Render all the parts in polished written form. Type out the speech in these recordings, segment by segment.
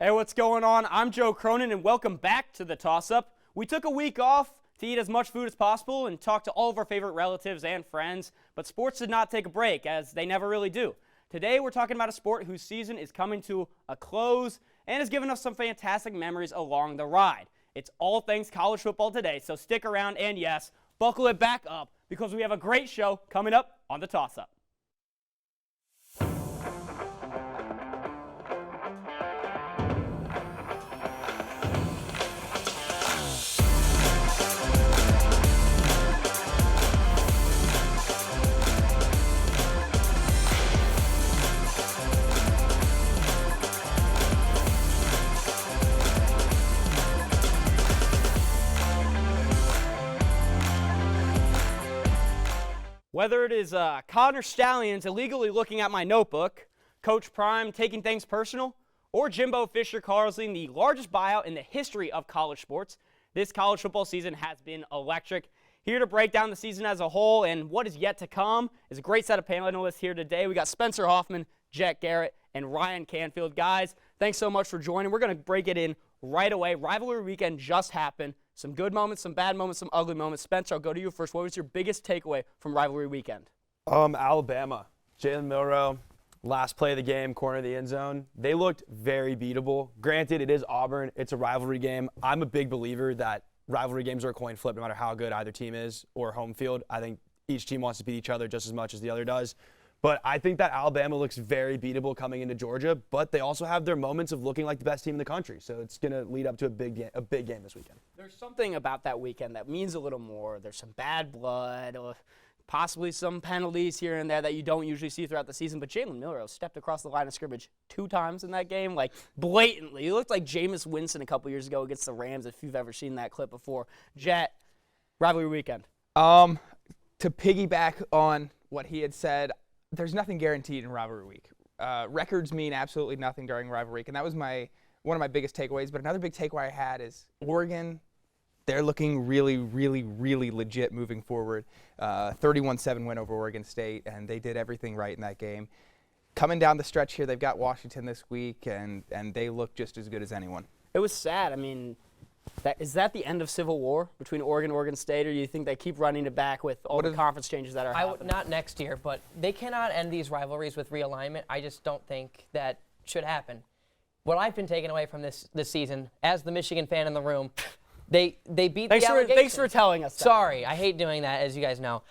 Hey, what's going on? I'm Joe Cronin, and welcome back to the Toss-Up. We took a week off to eat as much food as possible and talk to all of our favorite relatives and friends, but sports did not take a break, as they never really do. Today, we're talking about a sport whose season is coming to a close and has given us some fantastic memories along the ride. It's all things college football today, so stick around and, yes, buckle it back up because we have a great show coming up on the Toss-Up. Whether it is Connor Stallions illegally looking at my notebook, Coach Prime taking things personal, or Jimbo Fisher causing the largest buyout in the history of college sports, this college football season has been electric. Here to break down the season as a whole and what is yet to come is a great set of panelists here today. We got Spencer Hoffman, Jhett Garrett, and Ryan Canfield. Guys, thanks so much for joining. We're going to break it in right away. Rivalry weekend just happened. Some good moments, some bad moments, some ugly moments. Spencer, I'll go to you first. What was your biggest takeaway from rivalry weekend? Alabama. Jalen Milroe, last play of the game, corner of the end zone. They looked very beatable. Granted, it is Auburn. It's a rivalry game. I'm a big believer that rivalry games are a coin flip no matter how good either team is or home field. I think each team wants to beat each other just as much as the other does. But I think that Alabama looks very beatable coming into Georgia, but they also have their moments of looking like the best team in the country. So it's going to lead up to a big game this weekend. There's something about that weekend that means a little more. There's some bad blood, possibly some penalties here and there that you don't usually see throughout the season. But Jalen Milroe stepped across the line of scrimmage 2 times in that game, like blatantly. He looked like Jameis Winston a couple years ago against the Rams, if you've ever seen that clip before. Jett, rivalry weekend. To piggyback on what he had said, there's nothing guaranteed in rivalry week. Records mean absolutely nothing during rivalry week, and that was one of my biggest takeaways. But another big takeaway I had is Oregon. They're looking really, really, really legit moving forward. 31-7 win over Oregon State, and they did everything right in that game. Coming down the stretch here, they've got Washington this week, and they look just as good as anyone. It was sad. I mean, is that the end of civil war between Oregon and Oregon State, or do you think they keep running it back with all the conference changes that are happening? Not next year, but they cannot end these rivalries with realignment. I just don't think that should happen. What I've been taking away from this season, as the Michigan fan in the room, they beat the allegations. Thanks for telling us that. Sorry, I hate doing that, as you guys know.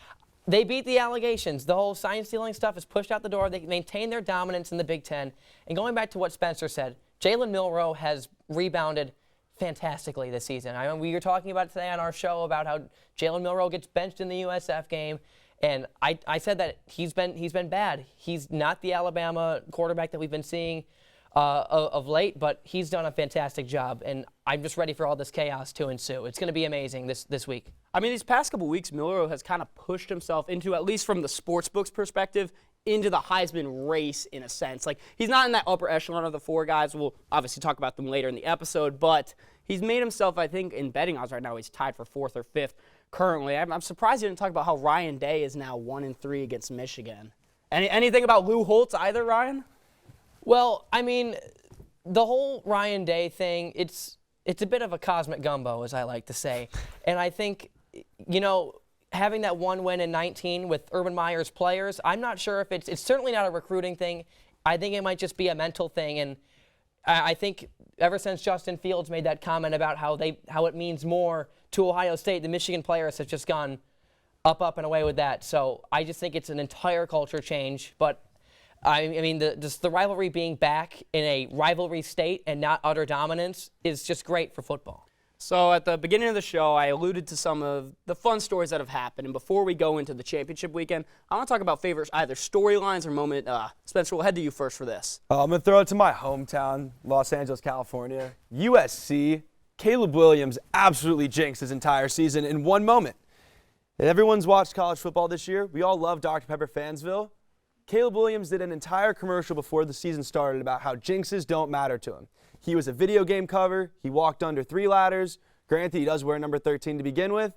They beat the allegations. The whole sign-stealing stuff is pushed out the door. They maintain their dominance in the Big Ten. And going back to what Spencer said, Jalen Milroe has rebounded fantastically this season. I mean, we were talking about it today on our show about how Jalen Milroe gets benched in the USF game, and I said that he's been bad. He's not the Alabama quarterback that we've been seeing of late, but he's done a fantastic job, and I'm just ready for all this chaos to ensue. It's going to be amazing this week. I mean, these past couple weeks, Milroe has kind of pushed himself into, at least from the sportsbook's perspective, into the Heisman race in a sense. Like, he's not in that upper echelon of the 4 guys. We'll obviously talk about them later in the episode, but he's made himself, I think, in betting odds right now, he's tied for 4th or 5th currently. I'm surprised you didn't talk about how Ryan Day is now 1-3 against Michigan. Anything about Lou Holtz either, Ryan? Well, I mean, the whole Ryan Day thing, it's a bit of a cosmic gumbo, as I like to say. And I think, having that 1 win in 19 with Urban Meyer's players, I'm not sure if it's certainly not a recruiting thing. I think it might just be a mental thing. And I think ever since Justin Fields made that comment about how it means more to Ohio State, the Michigan players have just gone up and away with that. So I just think it's an entire culture change. But I mean, the rivalry being back in a rivalry state and not utter dominance is just great for football. So at the beginning of the show, I alluded to some of the fun stories that have happened. And before we go into the championship weekend, I want to talk about favorite either storylines or moment. Spencer, we'll head to you first for this. I'm going to throw it to my hometown, Los Angeles, California. USC, Caleb Williams absolutely jinxed his entire season in one moment. And everyone's watched college football this year. We all love Dr. Pepper Fansville. Caleb Williams did an entire commercial before the season started about how jinxes don't matter to him. He was a video game cover. He walked under 3 ladders. Granted, he does wear number 13 to begin with.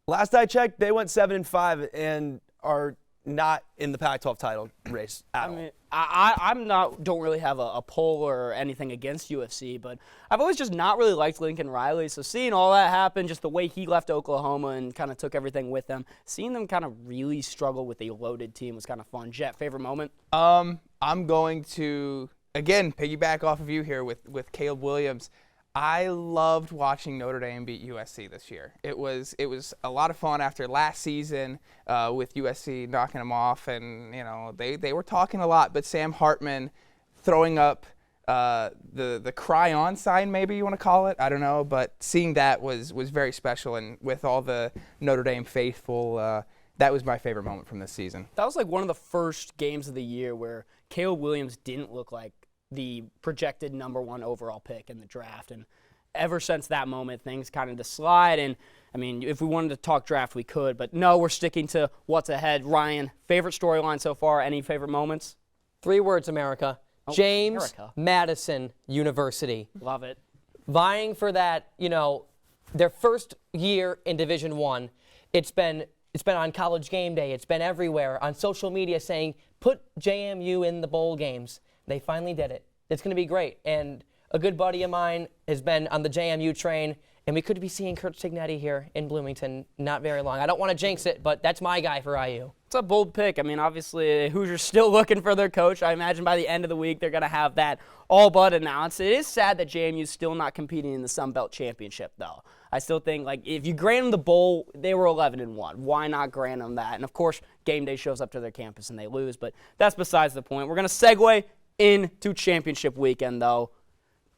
Last I checked, they went 7-5 and are not in the Pac-12 title race at all. I'm not, don't really have a pull or anything against UFC, but I've always just not really liked Lincoln Riley. So seeing all that happen, just the way he left Oklahoma and kind of took everything with them, seeing them kind of really struggle with a loaded team was kind of fun. Jett, favorite moment? I'm going to, again, piggyback off of you here with Caleb Williams. I loved watching Notre Dame beat USC this year. It was a lot of fun after last season with USC knocking them off, and they were talking a lot. But Sam Hartman throwing up the cry on sign, maybe you want to call it. I don't know, but seeing that was very special, and with all the Notre Dame faithful, that was my favorite moment from this season. That was like one of the first games of the year where Caleb Williams didn't look like the projected #1 overall pick in the draft. And ever since that moment, things kind of just slide. And, I mean, if we wanted to talk draft, we could. But, no, we're sticking to what's ahead. Ryan, favorite storyline so far? Any favorite moments? 3 words, America. Oh, James America. Madison University. Love it. Vying for that, their first year in Division I. It's been on College Game Day. It's been everywhere on social media saying, put JMU in the bowl games. They finally did it. It's going to be great. And a good buddy of mine has been on the JMU train, and we could be seeing Kurt Signetti here in Bloomington not very long. I don't want to jinx it, but that's my guy for IU. It's a bold pick. I mean, obviously, Hoosiers still looking for their coach. I imagine by the end of the week, they're going to have that all but announced. It is sad that JMU's still not competing in the Sun Belt Championship, though. I still think, if you grant them the bowl, they were 11-1. Why not grant them that? And, of course, game day shows up to their campus and they lose, but that's besides the point. We're going to segue into championship weekend, though.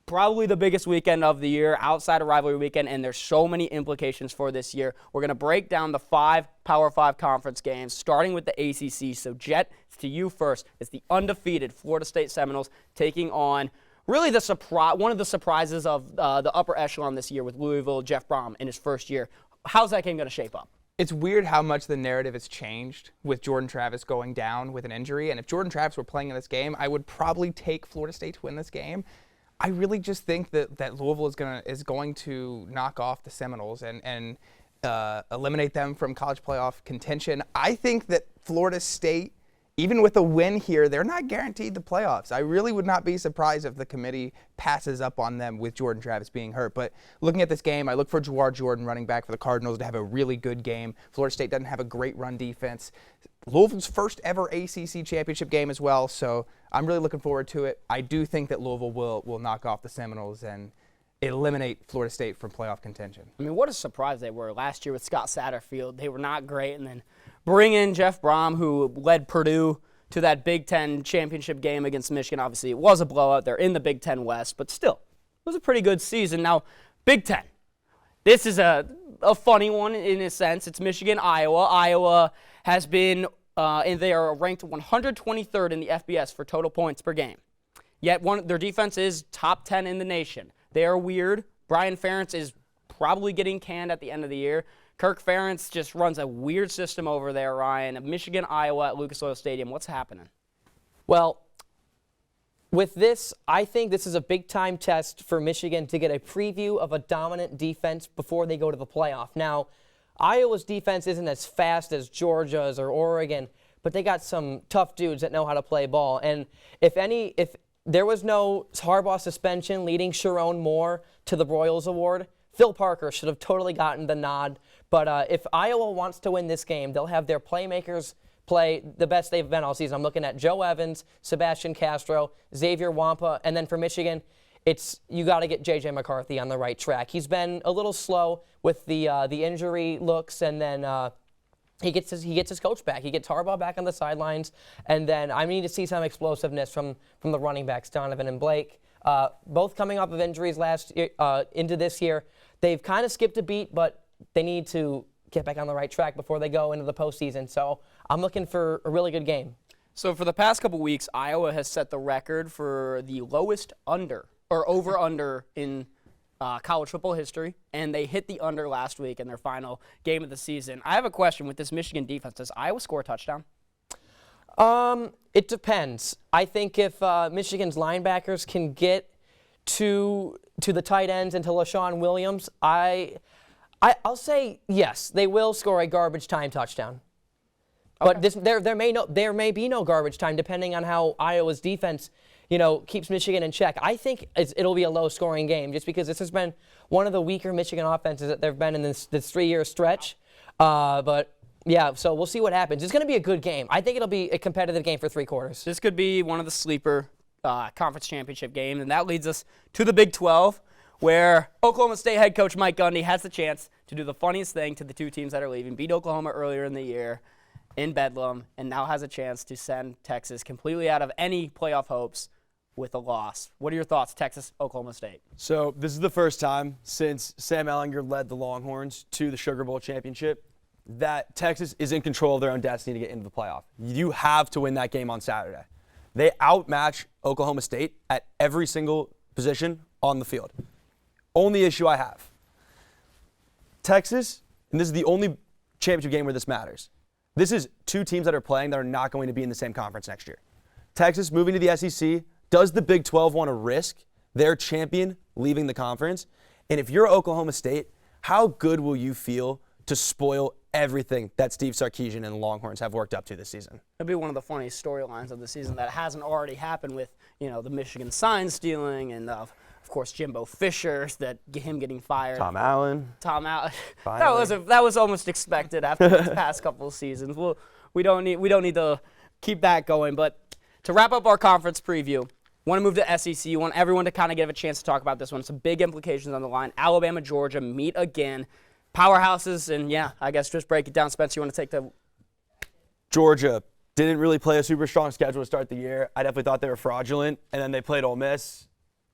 Probably the biggest weekend of the year outside of rivalry weekend, and there's so many implications for this year. We're going to break down the 5 Power 5 conference games, starting with the ACC. So, Jett, to you first. It's the undefeated Florida State Seminoles taking on really one of the surprises of the upper echelon this year with Louisville, Jeff Brom, in his first year. How's that game going to shape up? It's weird how much the narrative has changed with Jordan Travis going down with an injury. And if Jordan Travis were playing in this game, I would probably take Florida State to win this game. I really just think that Louisville is going to knock off the Seminoles and eliminate them from college playoff contention. I think that Florida State, even with a win here, they're not guaranteed the playoffs. I really would not be surprised if the committee passes up on them with Jordan Travis being hurt. But looking at this game, I look for Jawar Jordan, running back for the Cardinals, to have a really good game. Florida State doesn't have a great run defense. Louisville's first ever ACC championship game as well, so I'm really looking forward to it. I do think that Louisville will knock off the Seminoles and eliminate Florida State from playoff contention. I mean, what a surprise they were. Last year with Scott Satterfield, they were not great, and then bring in Jeff Brom, who led Purdue to that Big Ten championship game against Michigan. Obviously, it was a blowout. They're in the Big Ten West, but still, it was a pretty good season. Now, Big Ten. This is a funny one in a sense. It's Michigan, Iowa. Iowa has been, and they are ranked 123rd in the FBS for total points per game. Yet their defense is top 10 in the nation. They are weird. Brian Ferentz is probably getting canned at the end of the year. Kirk Ferentz just runs a weird system over there, Ryan. Michigan, Iowa at Lucas Oil Stadium. What's happening? Well, with this, I think this is a big-time test for Michigan to get a preview of a dominant defense before they go to the playoff. Now, Iowa's defense isn't as fast as Georgia's or Oregon, but they got some tough dudes that know how to play ball. And if there was no Harbaugh suspension leading Sharon Moore to the Royals Award, Phil Parker should have totally gotten the nod. But if Iowa wants to win this game, they'll have their playmakers play the best they've been all season. I'm looking at Joe Evans, Sebastian Castro, Xavier Wampa, and then for Michigan, you got to get J.J. McCarthy on the right track. He's been a little slow with the injury looks, and then he gets his coach back. He gets Harbaugh back on the sidelines, and then I need to see some explosiveness from the running backs, Donovan and Blake. Both coming off of injuries last year, into this year. They've kind of skipped a beat, but they need to get back on the right track before they go into the postseason. So I'm looking for a really good game. So for the past couple weeks, Iowa has set the record for the lowest over-under in college football history, and they hit the under last week in their final game of the season. I have a question with this Michigan defense. Does Iowa score a touchdown? It depends. I think if Michigan's linebackers can get to the tight ends and to LaShawn Williams, I'll say yes, they will score a garbage time touchdown. But there may be no garbage time depending on how Iowa's defense, keeps Michigan in check. I think it'll be a low-scoring game just because this has been one of the weaker Michigan offenses that they've been in this 3-year stretch. But yeah, so we'll see what happens. It's going to be a good game. I think it'll be a competitive game for 3 quarters. This could be one of the sleeper conference championship games, and that leads us to the Big 12, where Oklahoma State head coach Mike Gundy has the chance to do the funniest thing to the 2 teams that are leaving, beat Oklahoma earlier in the year in Bedlam, and now has a chance to send Texas completely out of any playoff hopes with a loss. What are your thoughts, Texas, Oklahoma State? So this is the first time since Sam Ehlinger led the Longhorns to the Sugar Bowl championship that Texas is in control of their own destiny to get into the playoff. You have to win that game on Saturday. They outmatch Oklahoma State at every single position on the field. Only issue I have, Texas, and this is the only championship game where this matters. This is 2 teams that are playing that are not going to be in the same conference next year. Texas moving to the SEC, does the Big 12 want to risk their champion leaving the conference? And if you're Oklahoma State, how good will you feel to spoil everything that Steve Sarkisian and the Longhorns have worked up to this season? It'll be one of the funniest storylines of the season that hasn't already happened with, the Michigan sign stealing and, of course, Jimbo Fisher, him getting fired. Tom Allen. That was almost expected after these past couple of seasons. We don't need to keep that going. But to wrap up our conference preview, want to move to SEC. Want everyone to kind of give a chance to talk about this one. Some big implications on the line. Alabama, Georgia meet again. Powerhouses, and yeah, I guess just break it down. Spencer, you want to take the... Georgia didn't really play a super strong schedule to start the year. I definitely thought they were fraudulent, and then they played Ole Miss,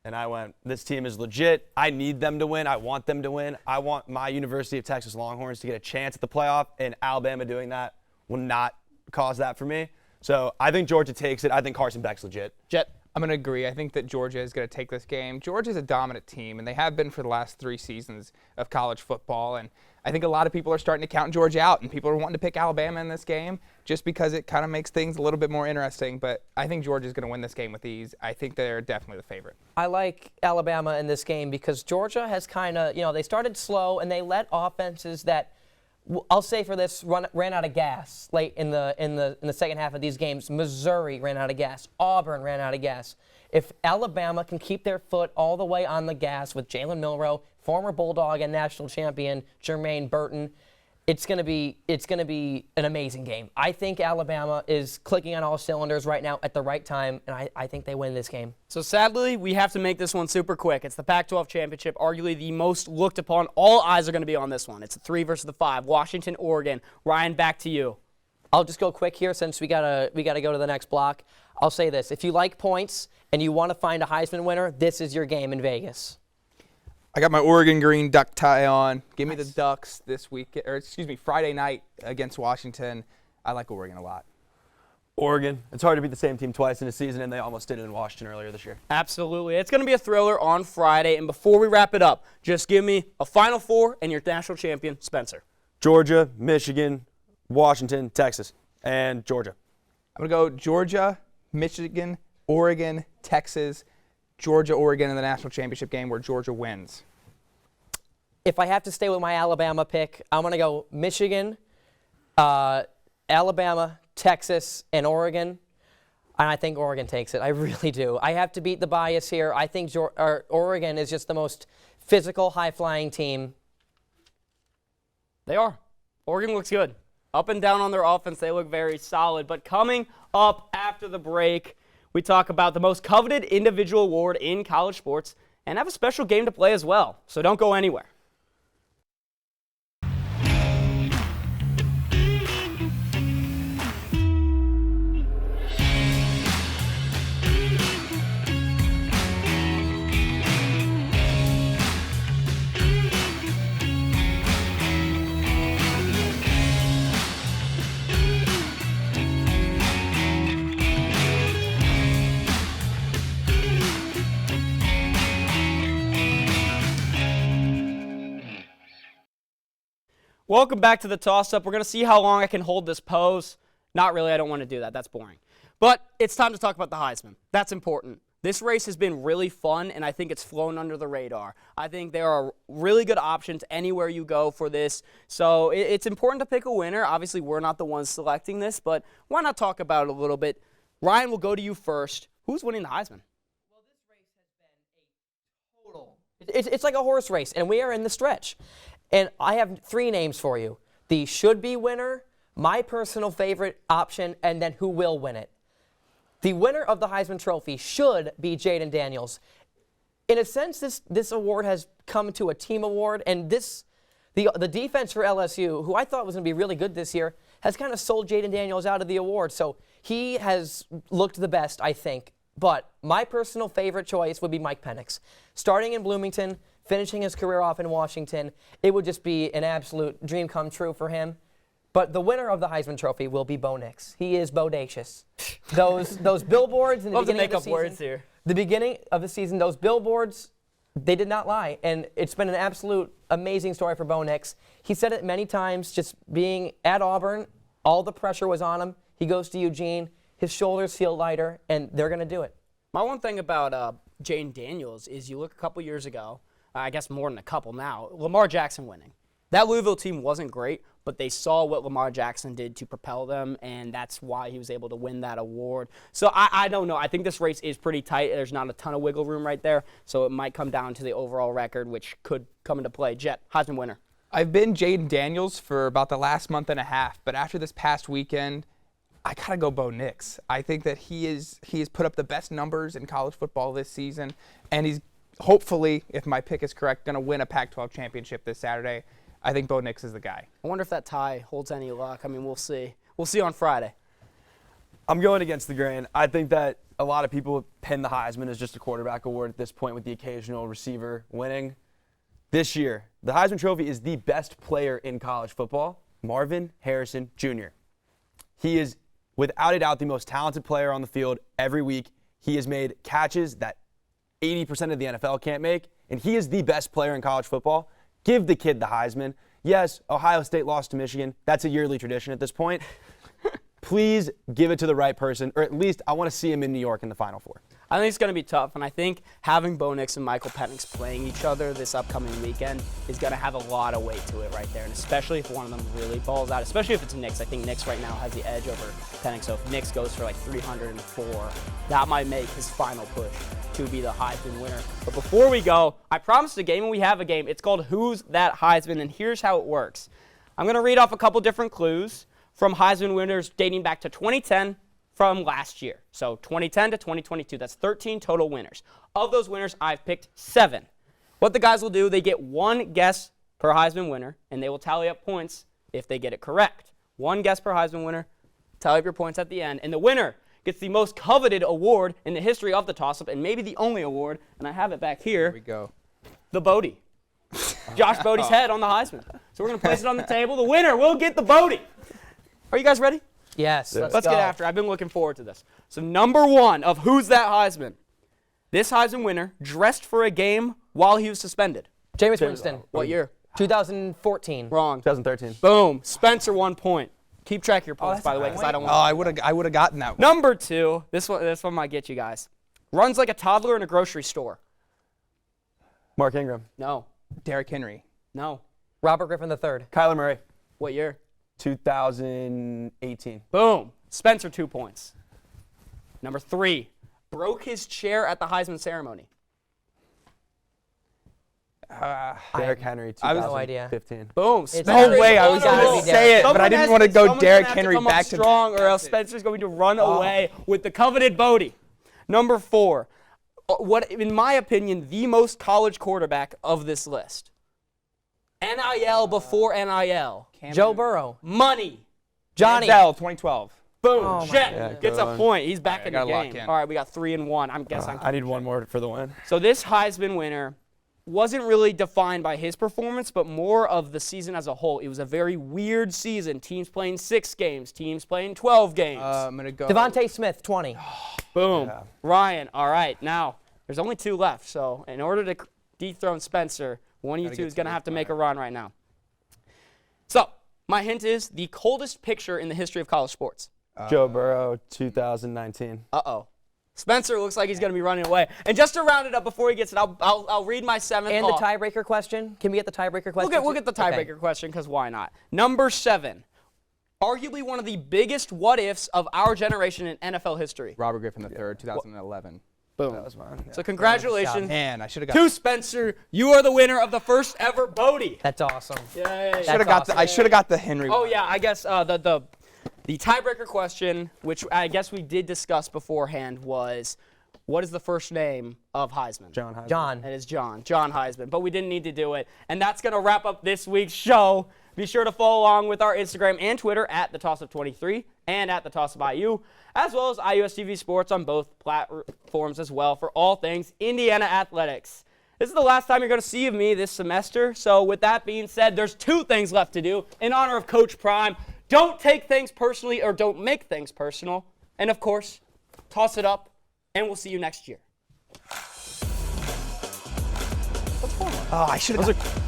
and I went, this team is legit. I need them to win. I want them to win. I want my University of Texas Longhorns to get a chance at the playoff, and Alabama doing that will not cause that for me. So I think Georgia takes it. I think Carson Beck's legit. Jett? I'm going to agree. I think that Georgia is going to take this game. Georgia's a dominant team, and they have been for the last 3 seasons of college football. And I think a lot of people are starting to count Georgia out, and people are wanting to pick Alabama in this game just because it kind of makes things a little bit more interesting. But I think Georgia's going to win this game with ease. I think they're definitely the favorite. I like Alabama in this game because Georgia has kind of, they started slow, and they let offenses that I'll say for this ran out of gas late in the second half of these games. Missouri ran out of gas. Auburn ran out of gas. If Alabama can keep their foot all the way on the gas with Jalen Milroe, former Bulldog and national champion Jermaine Burton, it's gonna be an amazing game. I think Alabama is clicking on all cylinders right now at the right time, and I think they win this game. So sadly, we have to make this one super quick. It's the Pac-12 championship, arguably the most looked upon. All eyes are going to be on this one. It's the 3 versus the 5. Washington, Oregon. Ryan, back to you. I'll just go quick here since we gotta go to the next block. I'll say this: if you like points and you want to find a Heisman winner, this is your game in Vegas. I got my Oregon green duck tie on. Give me the Ducks this week, Friday night against Washington. I like Oregon a lot. Oregon. It's hard to beat the same team twice in a season, and they almost did it in Washington earlier this year. Absolutely. It's going to be a thriller on Friday. And before we wrap it up, just give me a Final Four and your national champion, Spencer. Georgia, Michigan, Washington, Texas, and Georgia. I'm going to go Georgia, Michigan, Oregon, Texas, Georgia, Oregon in the national championship game where Georgia wins. If I have to stay with my Alabama pick, I'm going to go Michigan, Alabama, Texas, and Oregon. And I think Oregon takes it. I really do. I have to beat the bias here. I think Oregon is just the most physical, high-flying team. They are. Oregon looks good. Up and down on their offense, they look very solid. But coming up after the break, we talk about the most coveted individual award in college sports and have a special game to play as well. So don't go anywhere. Welcome back to the toss-up. We're going to see how long I can hold this pose. Not really. I don't want to do that. That's boring. But it's time to talk about the Heisman. That's important. This race has been really fun, and I think it's flown under the radar. I think there are really good options anywhere you go for this. So it's important to pick a winner. Obviously, we're not the ones selecting this, but why not talk about it a little bit? Ryan, we'll go to you first. Who's winning the Heisman? Well, this race has been a total. It's like a horse race, and we are in the stretch. And I have 3 names for you. The should-be winner, my personal favorite option, and then who will win it. The winner of the Heisman Trophy should be Jayden Daniels. In a sense, this award has come to a team award, and the defense for LSU, who I thought was going to be really good this year, has kind of sold Jayden Daniels out of the award. So he has looked the best, I think. But my personal favorite choice would be Mike Penix. Starting in Bloomington, finishing his career off in Washington, it would just be an absolute dream come true for him. But the winner of the Heisman Trophy will be Bo Nix. He is bodacious. Those billboards in the beginning of the season. Words here. The beginning of the season, those billboards, they did not lie. And it's been an absolute amazing story for Bo Nix. He said it many times, just being at Auburn, all the pressure was on him. He goes to Eugene, his shoulders feel lighter, and they're going to do it. My one thing about Jayden Daniels is you look a couple years ago, I guess more than a couple now, Lamar Jackson winning. That Louisville team wasn't great, but they saw what Lamar Jackson did to propel them, and that's why he was able to win that award. So I don't know. I think this race is pretty tight. There's not a ton of wiggle room right there, so it might come down to the overall record, which could come into play. Jett, Heisman winner. I've been Jayden Daniels for about the last month and a half, but after this past weekend, I gotta go Bo Nix. I think that he has put up the best numbers in college football this season, and he's hopefully, if my pick is correct, going to win a Pac-12 championship this Saturday. I think Bo Nix is the guy. I wonder if that tie holds any luck. I mean, we'll see. We'll see on Friday. I'm going against the grain. I think that a lot of people pin the Heisman as just a quarterback award at this point with the occasional receiver winning. This year, the Heisman Trophy is the best player in college football, Marvin Harrison Jr. He is, without a doubt, the most talented player on the field every week. He has made catches that 80% of the NFL can't make, and he is the best player in college football. Give the kid the Heisman. Yes, Ohio State lost to Michigan. That's a yearly tradition at this point. Please give it to the right person, or at least I want to see him in New York in the Final Four. I think it's going to be tough, and I think having Bo Nix and Michael Penix playing each other this upcoming weekend is going to have a lot of weight to it right there, and especially if one of them really balls out, especially if it's Nix. I think Nix right now has the edge over Penix, so if Nix goes for like 304, that might make his final push to be the Heisman winner. But before we go, I promised a game, and we have a game. It's called Who's That Heisman, and here's how it works. I'm going to read off a couple different clues from Heisman winners dating back to 2010 from last year. So 2010 to 2022, that's 13 total winners. Of those winners, I've picked 7. What the guys will do, they get 1 guess per Heisman winner, and they will tally up points if they get it correct. 1 guess per Heisman winner, tally up your points at the end, and the winner gets the most coveted award in the history of the toss-up, and maybe the only award, and I have it back here. Here we go. The Bodie. Josh Bodie's head on the Heisman. So we're going to place it on the table. The winner will get the Bodie. Are you guys ready? Yes, let's Let's go. get after it. I've been looking forward to this. So number 1 of Who's That Heisman? This Heisman winner dressed for a game while he was suspended. Jameis Winston. What year? 2014. Wrong. 2013. Boom. Spencer, 1 point. Keep track of your points, by the way, because I don't Oh, want I would have gotten that one. Number 2, this one might get you guys. Runs like a toddler in a grocery store. Mark Ingram. No. Derrick Henry. No. Robert Griffin III. Kyler Murray. What year? 2018. Boom. Spencer, 2 points. Number 3, broke his chair at the Heisman ceremony. Derrick Henry, I have no idea. 2015. Boom. It's No Spencer's way, I was on a going roll. to say it, but I didn't want to go Someone's Derrick gonna have Henry to come up back to strong, back. or else Spencer's going to run away with the coveted Bodie. Number 4, what, in my opinion, the most college quarterback of this list. NIL before NIL. Joe Burrow. Money. Johnny. Denzel, 2012. Boom. Oh, my Jet goodness. gets a point. He's back in the gotta lock game. in. All right, we got 3 and 1. I'm guessing. I need one more for the win. So this Heisman winner wasn't really defined by his performance, but more of the season as a whole. It was a very weird season. Teams playing 6 games. Teams playing 12 games. I'm going to go. Devontae Smith, 20. Boom. Yeah. Ryan, all right. Now, there's only 2 left. So in order to dethrone Spencer, one of you Gotta two get is going to to have to the make a fire. run right now. So my hint is the coldest picture in the history of college sports. Joe Burrow, 2019. Uh-oh. Spencer looks like he's going to be running away. And just to round it up before he gets it, I'll read my 7th And off. the tiebreaker question? Can we get the tiebreaker question? We'll get the too? Okay. tiebreaker question because why not? Number 7. Arguably one of the biggest what-ifs of our generation in NFL history. Robert Griffin III, 2011. Boom. That was mine. So congratulations Man, I should have got. to Spencer. You are the winner of the first ever Bodie. That's awesome. Yay. Should have That's got. awesome. I should have got the Henry. Oh one. yeah, I guess the tiebreaker question, which I guess we did discuss beforehand, was what is the first name of Heisman? John Heisman. John. It is John Heisman, but we didn't need to do it. And that's going to wrap up this week's show. Be sure to follow along with our Instagram and Twitter at the TossUp23 and at the TossUpIU, as well as IUSTV Sports on both platforms as well for all things Indiana athletics. This is the last time you're going to see of me this semester. So with that being said, there's 2 things left to do in honor of Coach Prime. Don't take things personally or don't make things personal. And of course, toss it up, and we'll see you next year. Oh, I should have.